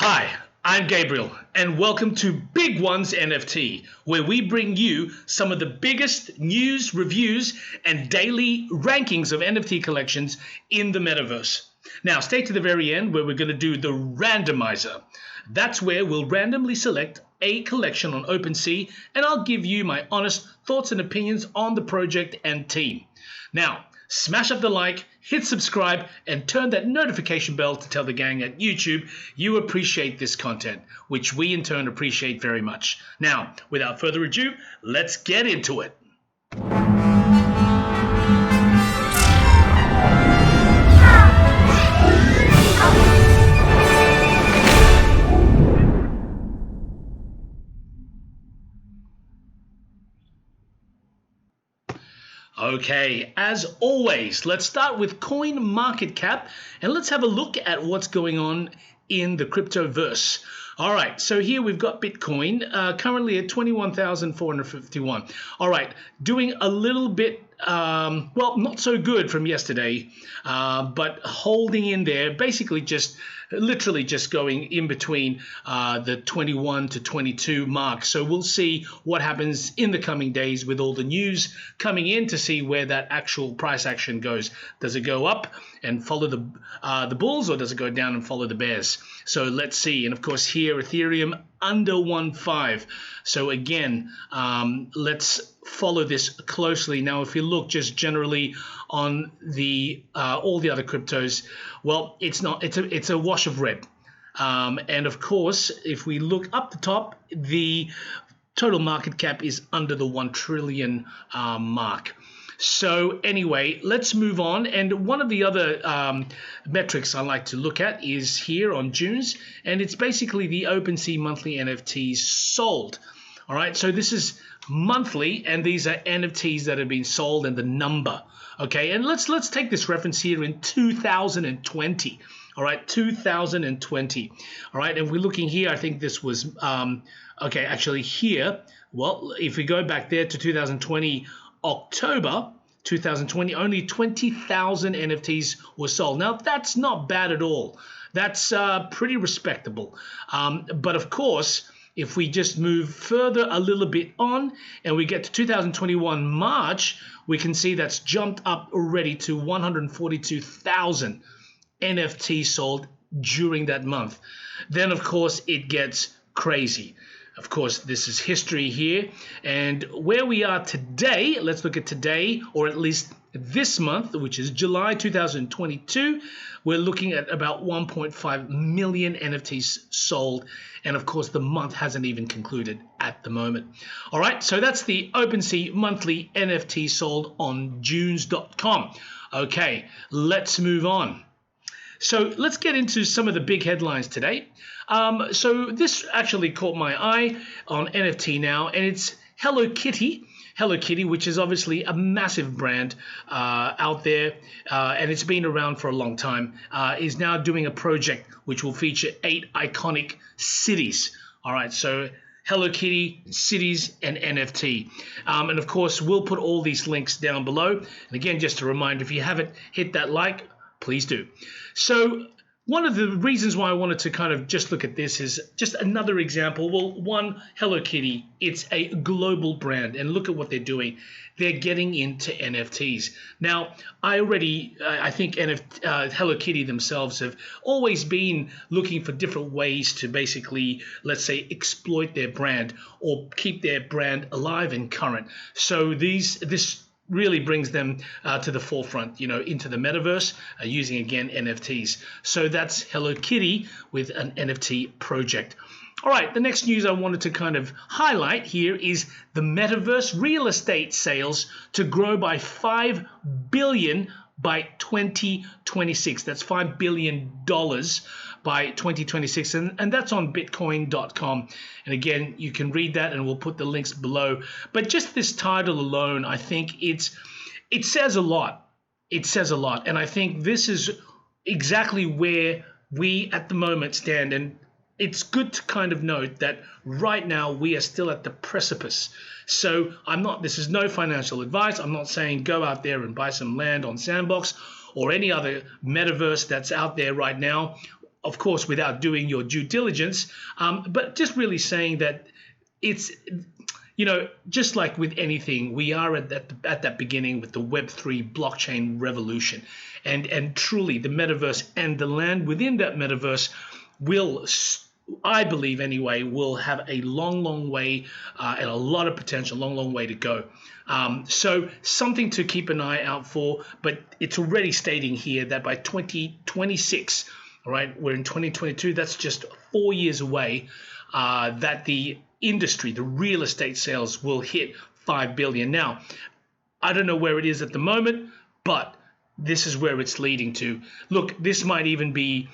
Hi, I'm Gabriel, and welcome to Bigones.nft, where we bring you some of the biggest news, reviews, and daily rankings of NFT collections in the Metaverse. Now, stay to the very end where we're going to do the Randomizer. That's where we'll randomly select a collection on Opensea, and I'll give you my honest thoughts and opinions on the project and team. Now, smash up the like, hit subscribe, and turn that notification bell to tell the gang at YouTube you appreciate this content, which we in turn appreciate very much. Now, without further ado, let's get into it. Okay, as always, let's start with coin market cap and let's have a look at what's going on in the cryptoverse. All right, so here we've got Bitcoin currently at 21,451. All right, doing a little bit, well, not so good from yesterday, but holding in there, basically literally just going in between the 21 to 22 mark. So we'll see what happens in the coming days with all the news coming in to see where that actual price action goes. Does it go up and follow the bulls, or does it go down and follow the bears? So let's see. And of course here Ethereum under 1.5. So again, let's follow this closely. Now, if you look just generally on the all the other cryptos, well, it's a wash of red. And of course, if we look up the top, the total market cap is under the 1 trillion mark. So anyway, let's move on. And one of the other metrics I like to look at is here on June's, and it's basically the Opensea monthly NFTs sold. All right, so this is monthly, and these are NFTs that have been sold and the number. Okay, and let's take this reference here in 2020. All right, 2020. All right, and we're looking here. I think this was okay. Actually, here, well, if we go back there to 2020. October 2020, only 20,000 NFTs were sold. Now, that's not bad at all. That's pretty respectable. But of course, if we just move further a little bit on and we get to 2021 March, we can see that's jumped up already to 142,000 NFTs sold during that month. Then, of course, it gets crazy. Of course, this is history here, and where we are today, let's look at today, or at least this month, which is July 2022, we're looking at about 1.5 million NFTs sold, and of course, the month hasn't even concluded at the moment. All right, so that's the OpenSea monthly NFT sold on Junes.com. Okay, let's move on. So let's get into some of the big headlines today. So this actually caught my eye on NFT Now, and it's Hello Kitty. Hello Kitty, which is obviously a massive brand out there, and it's been around for a long time, is now doing a project which will feature 8 iconic cities. All right, so Hello Kitty, cities, and NFT. And of course, we'll put all these links down below. And again, just a reminder, if you haven't hit that like, please do. So one of the reasons why I wanted to kind of just look at this is just another example. Well, one, Hello Kitty, it's a global brand, and look at what they're doing. They're getting into NFTs. Now, I think Hello Kitty themselves have always been looking for different ways to basically, let's say, exploit their brand or keep their brand alive and current. So this really brings them to the forefront, into the metaverse, using, again, NFTs. So that's Hello Kitty with an NFT project. All right, the next news I wanted to kind of highlight here is the metaverse real estate sales to grow by $5 billion by 2026. That's $5 billion by 2026, and that's on Bitcoin.com. And again, you can read that, and we'll put the links below. But just this title alone, I think it says a lot. It says a lot, and I think this is exactly where we at the moment stand. And it's good to kind of note that right now we are still at the precipice. So this is no financial advice. I'm not saying go out there and buy some land on Sandbox or any other metaverse that's out there right now. of course, without doing your due diligence, but just really saying that it's, just like with anything, we are at that beginning with the Web3 blockchain revolution. And truly, the metaverse and the land within that metaverse will, I believe anyway, will have a long way and a lot of potential, long way to go. So something to keep an eye out for, but it's already stating here that by 2026, all right, we're in 2022, that's just 4 years away, that the industry, the real estate sales will hit 5 billion. Now, I don't know where it is at the moment, but this is where it's leading to. Look, this might even be,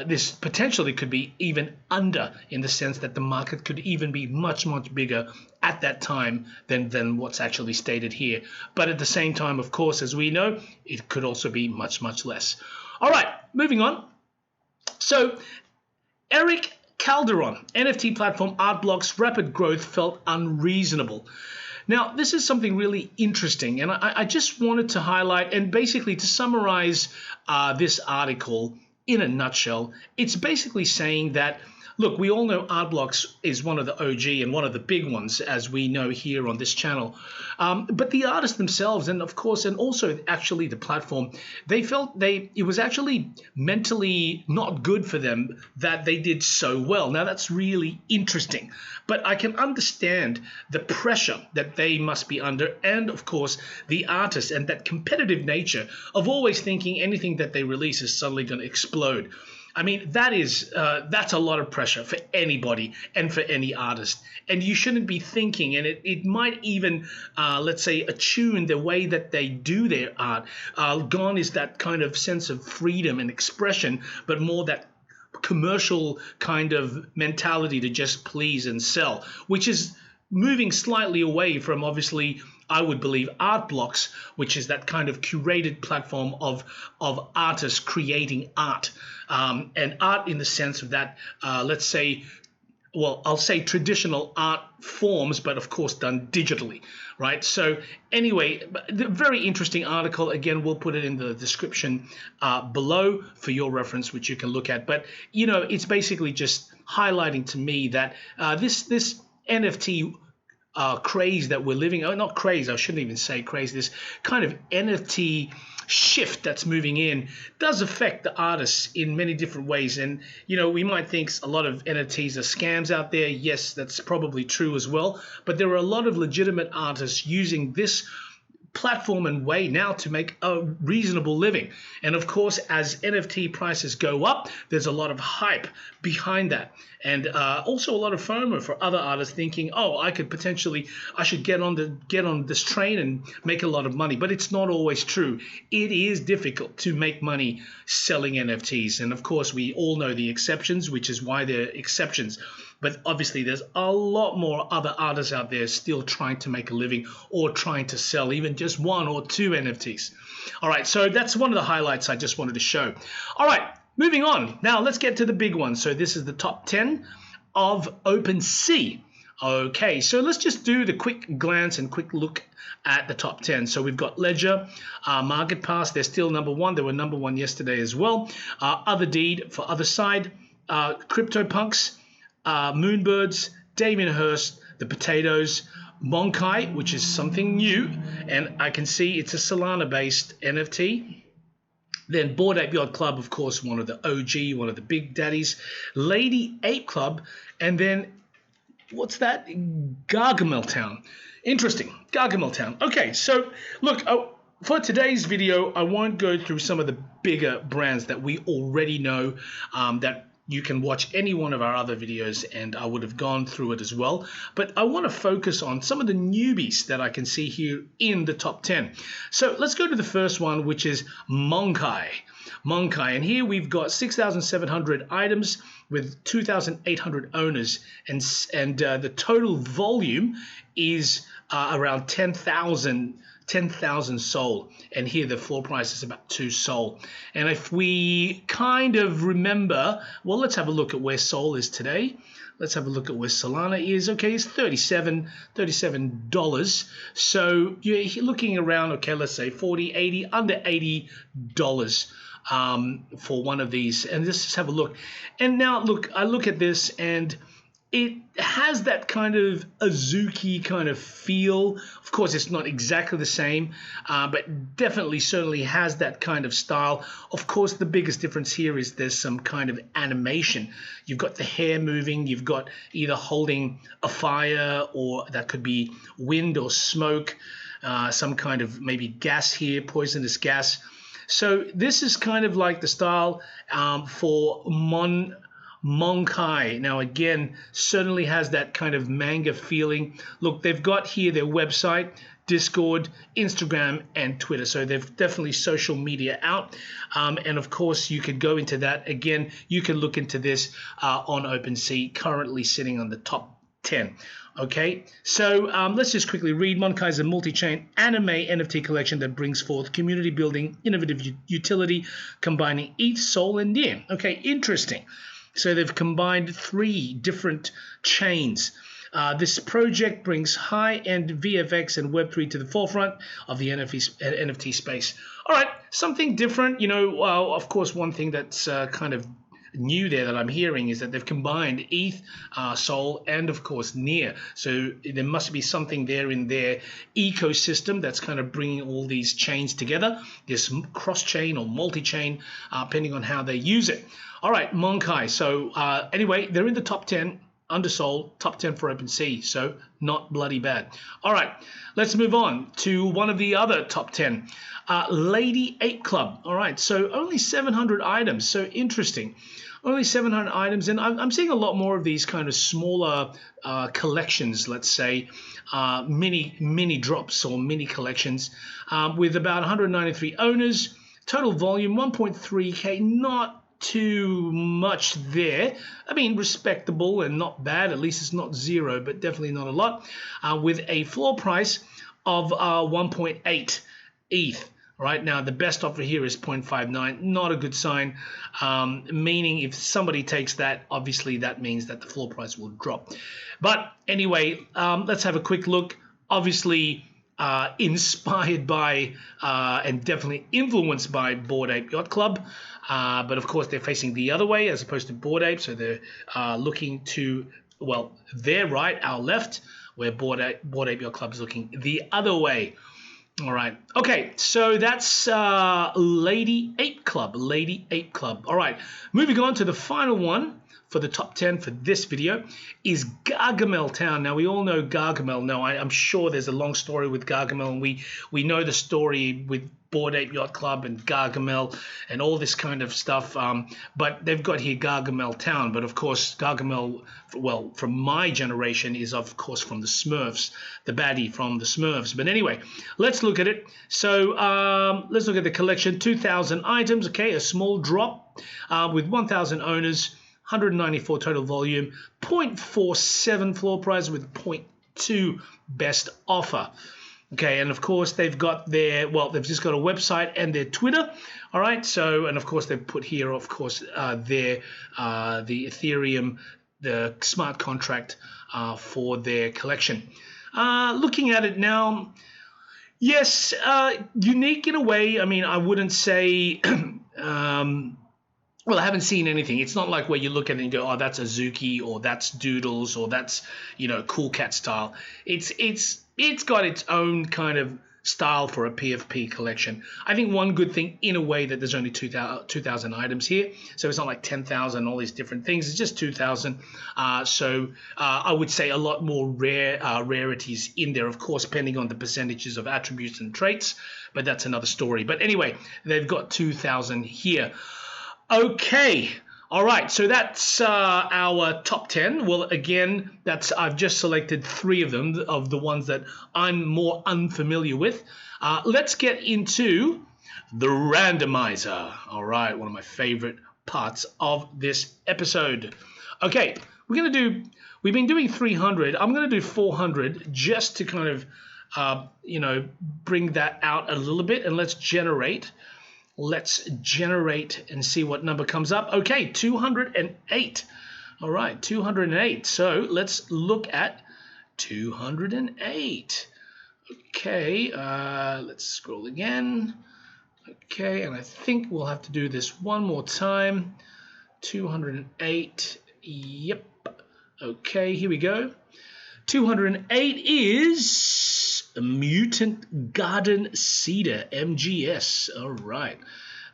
this potentially could be even under, in the sense that the market could even be much bigger at that time than what's actually stated here. But at the same time, of course, as we know, it could also be much less. All right, moving on. So, Eric Calderon, NFT platform Artblock's rapid growth felt unreasonable. Now, this is something really interesting, and I just wanted to highlight and basically to summarize this article in a nutshell. It's basically saying that, look, we all know Artblocks is one of the OG and one of the big ones, as we know here on this channel. But the artists themselves, and of course, and also actually the platform, they felt it was actually mentally not good for them that they did so well. Now, that's really interesting. But I can understand the pressure that they must be under, and of course, the artists and that competitive nature of always thinking anything that they release is suddenly going to explode. I mean, that's a lot of pressure for anybody and for any artist. And you shouldn't be thinking, and it might even, let's say, attune the way that they do their art. Gone is that kind of sense of freedom and expression, but more that commercial kind of mentality to just please and sell, which is moving slightly away from, obviously, I would believe, Artblocks, which is that kind of curated platform of artists creating art, and art in the sense of that, let's say, well, I'll say traditional art forms, but of course done digitally, right? So anyway, the very interesting article. Again, we'll put it in the description below for your reference, which you can look at. But, it's basically just highlighting to me that this NFT craze that we're living, not craze, I shouldn't even say craze, this kind of NFT shift that's moving in does affect the artists in many different ways. And, we might think a lot of NFTs are scams out there. Yes, that's probably true as well. But there are a lot of legitimate artists using this platform and way now to make a reasonable living. And of course, as NFT prices go up, there's a lot of hype behind that, and also a lot of FOMO for other artists thinking, oh, I should get on this train and make a lot of money. But it's not always true. It is difficult to make money selling NFTs, and of course we all know the exceptions, which is why they're exceptions. But obviously, there's a lot more other artists out there still trying to make a living or trying to sell even just 1 or 2 NFTs. All right, so that's one of the highlights I just wanted to show. All right, moving on. Now, let's get to the big one. So this is the top 10 of Opensea. Okay, so let's just do the quick glance and quick look at the top 10. So we've got Ledger, Market Pass. They're still number 1. They were number 1 yesterday as well. Other Deed for Other Side, CryptoPunks, Moonbirds, Damien Hirst, The Potatoes, Monkai, which is something new, and I can see it's a Solana-based NFT. Then Bored Ape Yacht Club, of course, one of the OG, one of the big daddies. Lady Ape Club, and then, what's that? Gargamel Town. Interesting, Gargamel Town. Okay, so look, for today's video, I won't go through some of the bigger brands that we already know, that you can watch any one of our other videos and I would have gone through it as well. But I want to focus on some of the newbies that I can see here in the top 10. So let's go to the first one, which is Monkai. And here we've got 6,700 items with 2,800 owners, and the total volume is around 10,000 sold, and here the floor price is about 2 sol. And if we kind of remember, well, let's have a look at where Sol is today. Let's have a look at where Solana is. Okay, it's $37. So you're looking around, okay, let's say 40, 80, under $80 for one of these. And let's just have a look. And now look, I look at this and it has that kind of Azuki kind of feel. Of course, it's not exactly the same, but definitely certainly has that kind of style. Of course, the biggest difference here is there's some kind of animation. You've got the hair moving. You've got either holding a fire, or that could be wind or smoke, some kind of maybe gas here, poisonous gas. So this is kind of like the style for Monkai. Now again, certainly has that kind of manga feeling. Look, they've got here their website, Discord, Instagram, and Twitter. So they've definitely social media out. And of course, you could go into that. Again, you can look into this on Opensea, currently sitting on the top 10. Okay, so let's just quickly read. Monkai is a multi-chain anime NFT collection that brings forth community building, innovative utility, combining ETH, Sol, and NEAR. Okay, interesting. So they've combined 3 different chains. This project brings high-end VFX and Web3 to the forefront of the NFT space. All right, something different. You know, of course, one thing that's kind of new there that I'm hearing is that they've combined ETH, Sol, and of course NEAR. So there must be something there in their ecosystem that's kind of bringing all these chains together, this cross-chain or multi-chain, depending on how they use it. All right, Monkai. So anyway, they're in the top 10 under Sol, top 10 for Opensea. So not bloody bad. All right, let's move on to one of the other top 10. Lady Ape Club. All right, so only 700 items. So interesting. Only 700 items, and I'm seeing a lot more of these kind of smaller collections, let's say, mini drops or mini collections, with about 193 owners. Total volume 1.3K, not too much there. I mean, respectable and not bad. At least it's not zero, but definitely not a lot. With a floor price of 1.8 ETH. Right now, the best offer here is 0.59. Not a good sign, meaning if somebody takes that, obviously that means that the floor price will drop. But anyway, let's have a quick look. Obviously, inspired by and definitely influenced by Bored Ape Yacht Club. But of course, they're facing the other way as opposed to Bored Ape. So they're looking to, well, their right, our left, where Bored Ape Yacht Club is looking the other way. All right. Okay, so that's Lady Ape Club. Lady Ape Club. All right. Moving on to the final one for the top 10 for this video is Gargamel Town. Now, we all know Gargamel. Now, I'm sure there's a long story with Gargamel, and we know the story with Bored Ape Yacht Club and Gargamel and all this kind of stuff. But they've got here Gargamel Town. But of course, Gargamel, well, from my generation, is of course from the Smurfs, the baddie from the Smurfs. But anyway, let's look at it. So let's look at the collection. 2,000 items. Okay, a small drop with 1,000 owners. 194 total volume, 0.47 floor price with 0.2 best offer. Okay, and of course they've got their, well, they've just got a website and their Twitter. All right, so, and of course they've put here, of course, the Ethereum, the smart contract for their collection. Looking at it now, yes, unique in a way. I mean, I wouldn't say well, I haven't seen anything. It's not like where you look at it and go, oh, that's Azuki, or that's Doodles, or that's, you know, Cool Cat style. It's got its own kind of style for a PFP collection. I think one good thing, in a way, that there's only 2,000 items here. So it's not like 10,000, all these different things. It's just 2,000. So I would say a lot more rarities in there, of course, depending on the percentages of attributes and traits. But that's another story. But anyway, they've got 2,000 here. Okay, all right, so that's our top 10. Well, again, I've just selected 3 of them, of the ones that I'm more unfamiliar with. Let's get into the randomizer. All right, one of my favorite parts of this episode. Okay, we've been doing 300. I'm going to do 400 just to kind of, bring that out a little bit, and let's generate. Let's generate and see what number comes up. Okay, 208. All right, 208. So let's look at 208. Okay, let's scroll again. Okay, and I think we'll have to do this one more time. 208. Yep. Okay, here we go. 208 is Mutant Garden Cedar MGS. All right,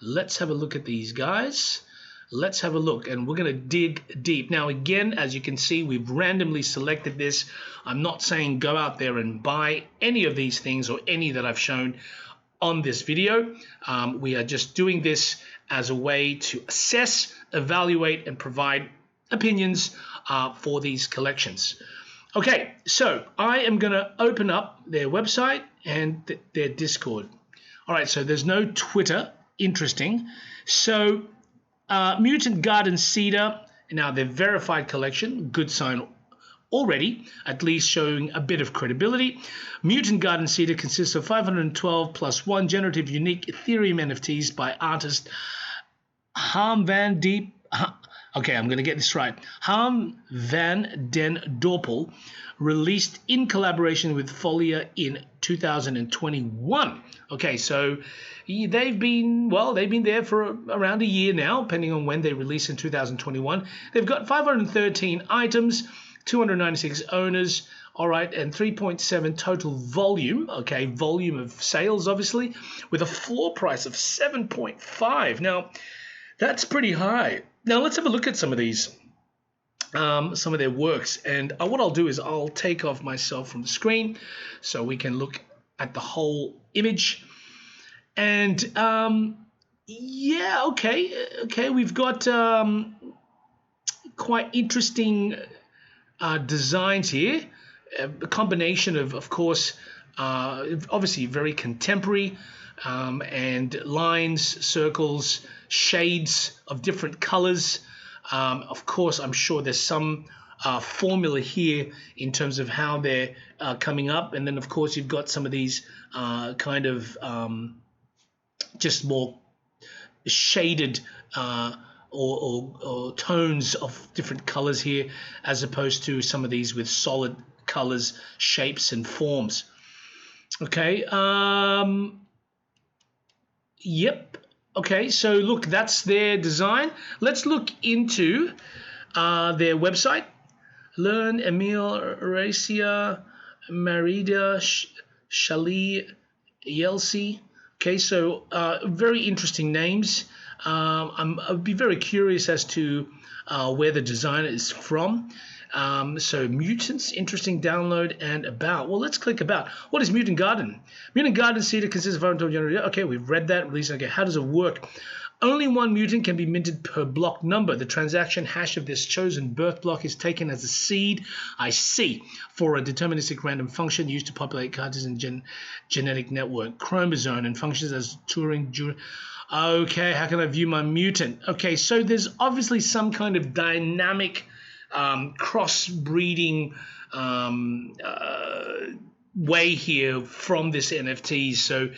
let's have a look at these guys. Let's have a look, and we're going to dig deep. Now, again, as you can see, we've randomly selected this. I'm not saying go out there and buy any of these things or any that I've shown on this video. We are just doing this as a way to assess, evaluate, and provide opinions for these collections. Okay, so I am going to open up their website and their Discord. All right, so there's no Twitter. Interesting. So Mutant Garden Cedar, now their verified collection, good sign already, at least showing a bit of credibility. Mutant Garden Cedar consists of 512 plus 1 generative unique Ethereum NFTs by artist Harm Van Deep. Okay, I'm going to get this right. Harm Van Den Dorpel, released in collaboration with Folia in 2021. Okay, so they've been there for around a year now, depending on when they released in 2021. They've got 513 items, 296 owners, all right, and 3.7 total volume, okay, volume of sales, obviously, with a floor price of 7.5. Now, that's pretty high. Now, let's have a look at some of these, some of their works. And what I'll do is I'll take off myself from the screen so we can look at the whole image. And, yeah, okay, we've got quite interesting designs here. A combination of course, obviously very contemporary, and lines, circles, shades of different colors. Of course, I'm sure there's some formula here in terms of how they're coming up. And then, of course, you've got some of these kind of just more shaded or tones of different colors here, as opposed to some of these with solid colors, shapes, and forms. Okay. Yep. Okay, so look, that's their design. Let's look into their website. Learn Emil Racia Marida Shali Yelsi. Okay, so very interesting names. I'd be very curious as to where the designer is from. So Mutants, interesting download and about. Well, let's click about. What is Mutant Garden? Mutant Garden Cedar consists of untold generator. Okay, we've read that. Release. Okay, how does it work? Only one mutant can be minted per block number. The transaction hash of this chosen birth block is taken as a seed, I see, for a deterministic random function used to populate Cartesian genetic network chromosome and functions as Turing. Okay, how can I view my mutant? Okay, so there's obviously some kind of dynamic cross-breeding way here from this NFT. So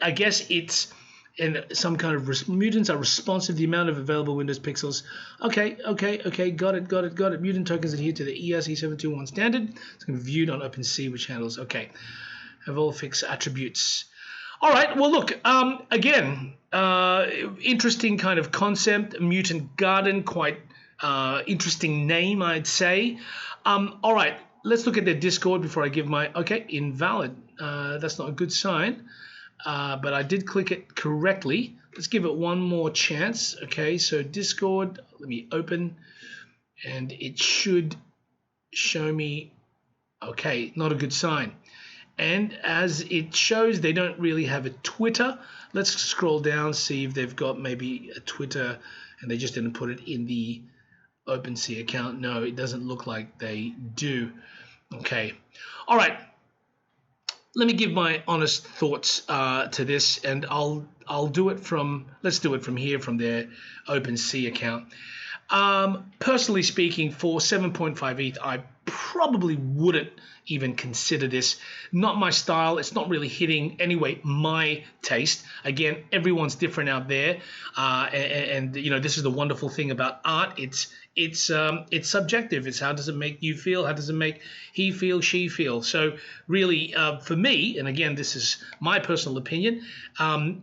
I guess it's in some kind of mutants are responsive to the amount of available Windows pixels. Okay, got it. Mutant tokens adhere to the ERC721 standard. It's going to be viewed on Opensea, which handles, okay, have all fixed attributes. All right, well, look, again, interesting kind of concept, Mutant Garden, quite interesting name, I'd say. All right, let's look at their Discord before I give my, okay, invalid. That's not a good sign, but I did click it correctly. Let's give it one more chance. Okay, so Discord, let me open, and it should show me, okay, not a good sign. And as it shows, they don't really have a Twitter. Let's scroll down, see if they've got maybe a Twitter, and they just didn't put it in the Opensea account. No, it doesn't look like they do. Okay. All right. Let me give my honest thoughts to this, and I'll do it from, let's do it from here, from their Opensea account. Personally speaking, for 7.5 ETH, I probably wouldn't even consider this. Not my style. It's not really hitting, anyway, my taste. Again, everyone's different out there. And you know, this is the wonderful thing about art. It's it's subjective. It's how does it make you feel? How does it make he feel, she feel? So really, for me, and again, this is my personal opinion,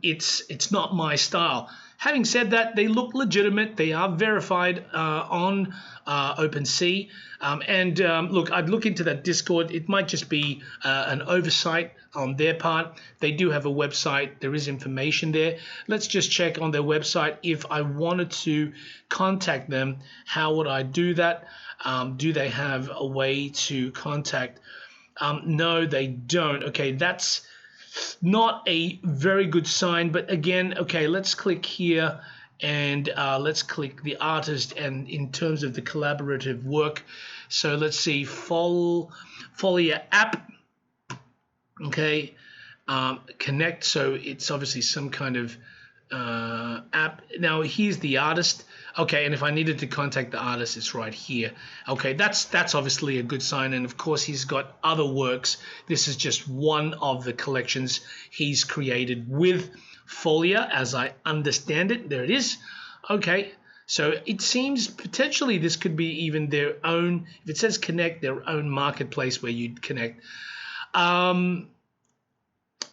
it's not my style. Having said that, they look legitimate. They are verified on Opensea. Look, I'd look into that Discord. It might just be an oversight on their part. They do have a website. There is information there. Let's just check on their website. If I wanted to contact them, how would I do that? Do they have a way to contact? No, they don't. Okay, that's not a very good sign. But again, okay, let's click here and let's click the artist, and in terms of the collaborative work, so let's see, Folia app. Okay, connect. So it's obviously some kind of app. Now here's the artist. Okay, and if I needed to contact the artist, it's right here. Okay, that's obviously a good sign. And of course, he's got other works. This is just one of the collections he's created with Folia, as I understand it. There it is. Okay, so it seems potentially this could be even their own, if it says connect, their own marketplace where you'd connect.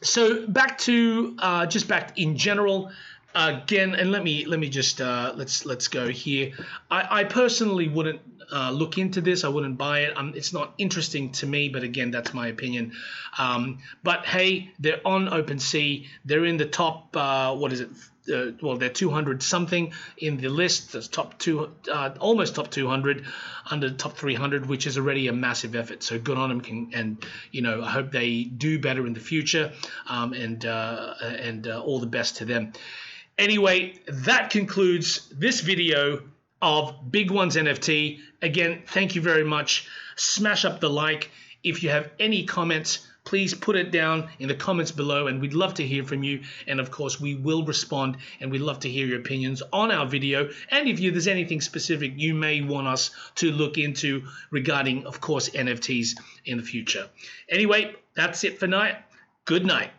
So back to just back in general again, and let me just let's go here. I personally wouldn't look into this. I wouldn't buy it. It's not interesting to me, but again, that's my opinion. But hey, they're on OpenSea. They're in the top. What is it? Well, they're 200 something in the list. That's almost top 200, under the top 300, which is already a massive effort. So good on them, and I hope they do better in the future. And all the best to them. Anyway, that concludes this video of Bigones NFT. Again, thank you very much. Smash up the like. If you have any comments, please put it down in the comments below, and we'd love to hear from you. And of course, we will respond, and we'd love to hear your opinions on our video. And if there's anything specific you may want us to look into regarding, of course, NFTs in the future. Anyway, that's it for now. Good night.